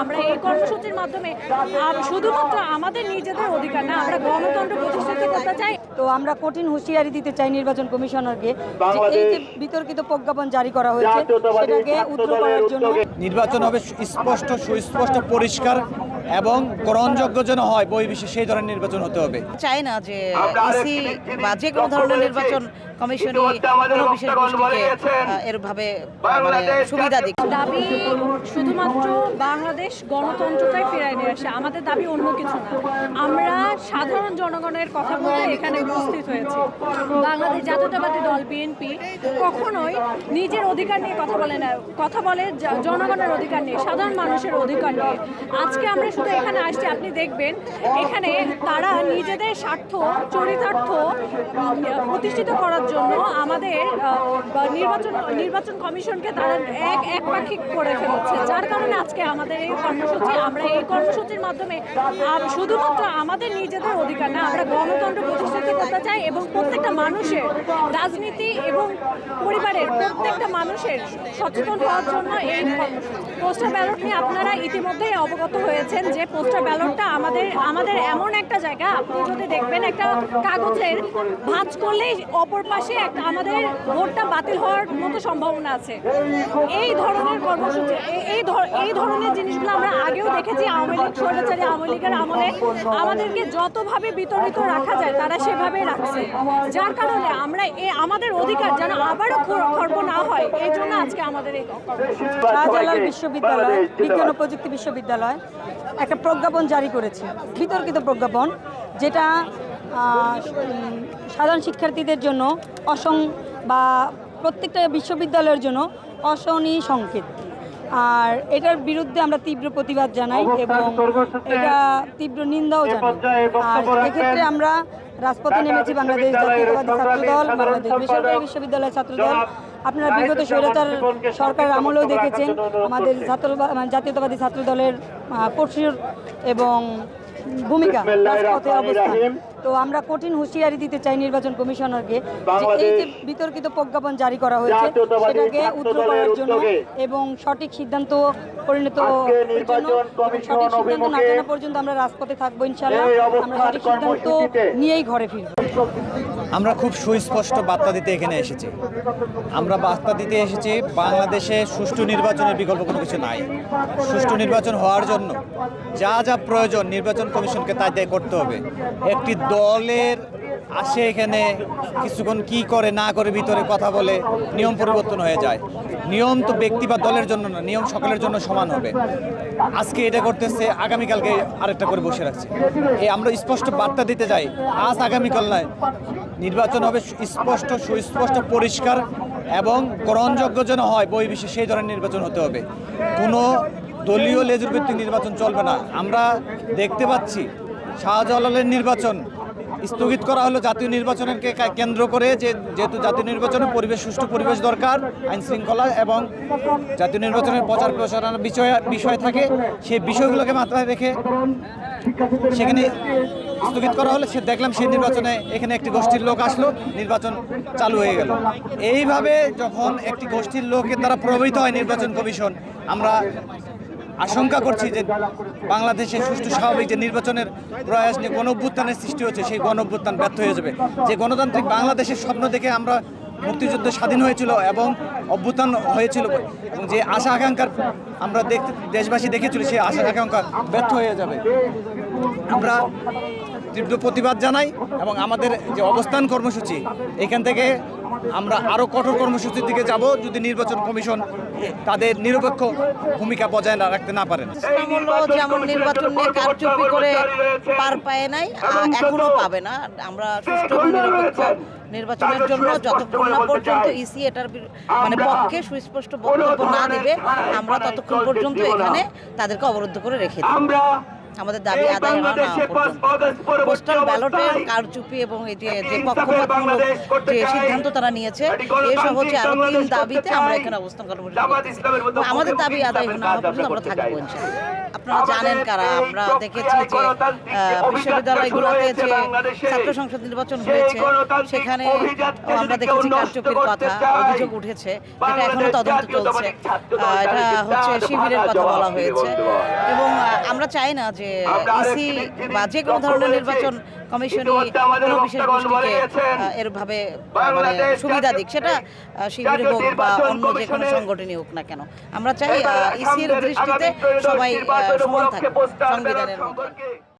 আমরা এই কর্মসূচির মাধ্যমে শুধুমাত্র আমাদের নিজেদের অধিকার না, আমরা গণতন্ত্র প্রতিষ্ঠিত করতে চাই। তো আমরা কঠিন হুঁশিয়ারি দিতে চাই নির্বাচন কমিশনারকে, যে এই যে বিতর্কিত প্রজ্ঞাপন জারি করা হয়েছে সেটাকে উদ্ধার করার জন্য নির্বাচন হবে স্পষ্ট, সুস্পষ্ট, পরিষ্কার এবং গ্রহণযোগ্য যেন হয় বহির্বিশ্বে সেই ধরনের নির্বাচন হতে হবে। চাই না যে ইসি বা যে কোনো ধরনের নির্বাচন কমিশনই কোনো বিশেষ গোষ্ঠীকে এরভাবে সুবিধা দিক। দাবি শুধুমাত্র বাংলাদেশ গণতন্ত্রটাই ফিরায় নিয়ে আসে, আমাদের দাবি অন্য কিছু না। আমরা সাধারণ জনগণের কথা বলতে এখানে উপস্থিত হয়েছি। বাংলাদেশ জাতীয়তাবাদী দল বিএনপি কখনোই নিজের অধিকার নিয়ে কথা বলে না, কথা বলে জনগণের অধিকার নিয়ে, সাধারণ মানুষের অধিকার নিয়ে। আজকে আমরা শুধু এখানে আসছি, আপনি দেখবেন এখানে তারা নিজেদের স্বার্থ চরিতার্থ প্রতিষ্ঠিত করার জন্য আমাদের নির্বাচন কমিশনকে তারা একপাক্ষিক করে ফেলছে, যার কারণে আজকে আমাদের এই কর্মসূচি। আমরা এই কর্মসূচির মাধ্যমে শুধুমাত্র আমাদের নিজেদের অধিকার না, আমরা গণতন্ত্র প্রতিষ্ঠিত করতে চাই এবং প্রত্যেকটা মানুষের রাজনীতি এবং পরিবারের প্রত্যেকটা মানুষের সচেতন হওয়ার জন্য এই পোস্টাল ব্যালট নিয়ে আপনারা ইতিমধ্যেই অবগত হয়েছেন যে পোস্টাল ব্যালটটা আমাদের এমন একটা জায়গা, আপনি যদি দেখবেন একটা কাগজের ভাঁজ করলেই অপর পাশে একটা আমাদের ভোটটা বাতিল হওয়ার মতো সম্ভাবনা আছে। এই ধরনের কর্মসূচি, এই ধরনের জিনিসগুলো আমরা আগেও দেখেছি। আওয়ামী লীগ, স্বৈরাচারী আওয়ামী লীগের আমলে আমাদেরকে যতভাবে বিতর্কিত রাখা যায় তারা সেভাবেই রাখছে, যার কারণে আমরা আমাদের অধিকার যেন আবারও খর্ব না হয়, এই জন্য আজকে আমাদের এই শাহজালাল বিশ্ববিদ্যালয়, বিজ্ঞান ও প্রযুক্তি বিশ্ববিদ্যালয় একটা প্রজ্ঞাপন জারি করেছে, বিতর্কিত প্রজ্ঞাপন, যেটা সাধারণ শিক্ষার্থীদের জন্য বা প্রত্যেকটা বিশ্ববিদ্যালয়ের জন্য অশনি সংকেত। আর এটার বিরুদ্ধে আমরা তীব্র প্রতিবাদ জানাই এবং এটা তীব্র নিন্দাও জানাই। আর এক্ষেত্রে আমরা রাজপথে নেমেছি বাংলাদেশ জাতীয়তাবাদী ছাত্রদল, বাংলাদেশ বেসরকারি বিশ্ববিদ্যালয় ছাত্রদল। আপনারা বিগত স্বৈরাচার সরকারের আমলেও দেখেছেন আমাদের জাতীয়তাবাদী ছাত্রদলের কঠোর এবং ভূমিকা, রাজপথে অবস্থান। তো আমরা কঠিন হুঁশিয়ারি দিতে চাই নির্বাচন কমিশনারকে, যে এই যে বিতর্কিত প্রজ্ঞাপন জারি করা হয়েছে সেটাকে উদ্ধার করার জন্য এবং সঠিক সিদ্ধান্ত পরিণত জন্য, সঠিক সিদ্ধান্ত না জানা পর্যন্ত আমরা রাজপথে থাকবো। ইনশাআল্লাহ আমরা সঠিক সিদ্ধান্ত নিয়েই ঘরে ফিরব। আমরা খুব সুস্পষ্ট বার্তা দিতে এখানে এসেছি। আমরা বার্তা দিতে এসেছি বাংলাদেশে সুষ্ঠু নির্বাচনের বিকল্প কোনো কিছু নাই। সুষ্ঠু নির্বাচন হওয়ার জন্য যা যা প্রয়োজন নির্বাচন কমিশনকে তাই করতে হবে। একটি দলের আসে এখানে কিছুক্ষণ কি করে না করে ভিতরে কথা বলে নিয়ম পরিবর্তন হয়ে যায়। নিয়ম তো ব্যক্তি বা দলের জন্য না, নিয়ম সকলের জন্য সমান হবে। আজকে এটা করতেছে, আগামীকালকে আরেকটা করে বসে রাখছে। আমরা স্পষ্ট বার্তা দিতে চাই, আজ আগামীকাল নয়, নির্বাচন হবে স্পষ্ট, সুস্পষ্ট, পরিষ্কার এবং গ্রহণযোগ্য যেন হয় বহির্বিশ্বে সেই ধরনের নির্বাচন হতে হবে। কোনো দলীয় লেজুর ভিত্তিক নির্বাচন চলবে না। আমরা দেখতে পাচ্ছি শাহজালালের নির্বাচন স্থগিত করা হলো জাতীয় নির্বাচনকে কেন্দ্র করে, যেহেতু জাতীয় নির্বাচনে সুষ্ঠু পরিবেশ দরকার, আইন শৃঙ্খলা এবং জাতীয় নির্বাচনের প্রচার প্রসারণার বিষয় থাকে, সেই বিষয়গুলোকে মাথায় রেখে সেখানে স্থগিত করা হলে দেখলাম সেই নির্বাচনে এখানে একটি গোষ্ঠীর লোক আসলো, নির্বাচন চালু হয়ে গেল। এইভাবে যখন একটি গোষ্ঠীর লোকের দ্বারা প্রভাবিত হয় নির্বাচন কমিশন, আমরা আশঙ্কা করছি যে বাংলাদেশে সুষ্ঠু স্বাভাবিক যে নির্বাচনের প্রয়াস নিয়ে গণ অভ্যুত্থানের সৃষ্টি হচ্ছে, সেই গণ অভ্যুত্থান ব্যর্থ হয়ে যাবে। যে গণতান্ত্রিক বাংলাদেশের স্বপ্ন দেখে আমরা মুক্তিযুদ্ধ স্বাধীন হয়েছিল এবং অভ্যুত্থান হয়েছিল এবং যে আশা আকাঙ্ক্ষার আমরা দেশবাসী দেখেছিল, সেই আশা আকাঙ্ক্ষা ব্যর্থ হয়ে যাবে। আমরা তীব্র প্রতিবাদ জানাই এবং আমাদের যে অবস্থান কর্মসূচি, এখান থেকে আমরা আরও কঠোর কর্মসূচির দিকে যাব যদি নির্বাচন কমিশন তাদের নিরপেক্ষ ভূমিকা বজায় রাখতে না পারেন। যেমন নির্বাচন নিয়ে কারচুপি করে পার পায় নাই, এখনো পাবে না। আমরা সুষ্ঠু নিরপেক্ষ নির্বাচনের জন্য যতক্ষণ না পর্যন্ত ইসি এটার পক্ষে সুস্পষ্ট বক্তব্য না দেবে, আমরা ততক্ষণ পর্যন্ত এখানে তাদেরকে অবরুদ্ধ করে রেখে দিই। আমাদের দাবি আদায় হওয়া না পর্যন্ত। পোস্টাল ব্যালটের কারচুপি এবং এই যে পক্ষপাতমূলক যে সিদ্ধান্ত তারা নিয়েছে, এসব হচ্ছে আরো 3 দাবিতে আমরা এখানে অবস্থান কর্মসূচি করতেছি। এবং আমাদের দাবি আদায় না হওয়া পর্যন্ত আমরা থাকবো ইনশাআল্লাহ। আপনারা জানেন কারা, আমরা দেখেছি যে বিশ্ববিদ্যালয়গুলোতে যে ছাত্র সংসদ নির্বাচন হয়েছে, সেখানে আমরা দেখেছি কারচুপির কথা অভিযোগ উঠেছে, এটা এখনো তদন্ত চলছে। এটা হচ্ছে শিবিরের কথা বলা হয়েছে এবং আমরা চাই না যে ইসি বা যে কোনো ধরনের নির্বাচন কমিশনই কোনো বিশেষ গোষ্ঠীকে এরভাবে মানে সুবিধা দিক, সেটা শিবির হোক বা অন্য যে কোনো সংগঠনই হোক না কেন। আমরা চাই ইসির দৃষ্টিতে সবাই সমান থাকে সংবিধানের মধ্যে।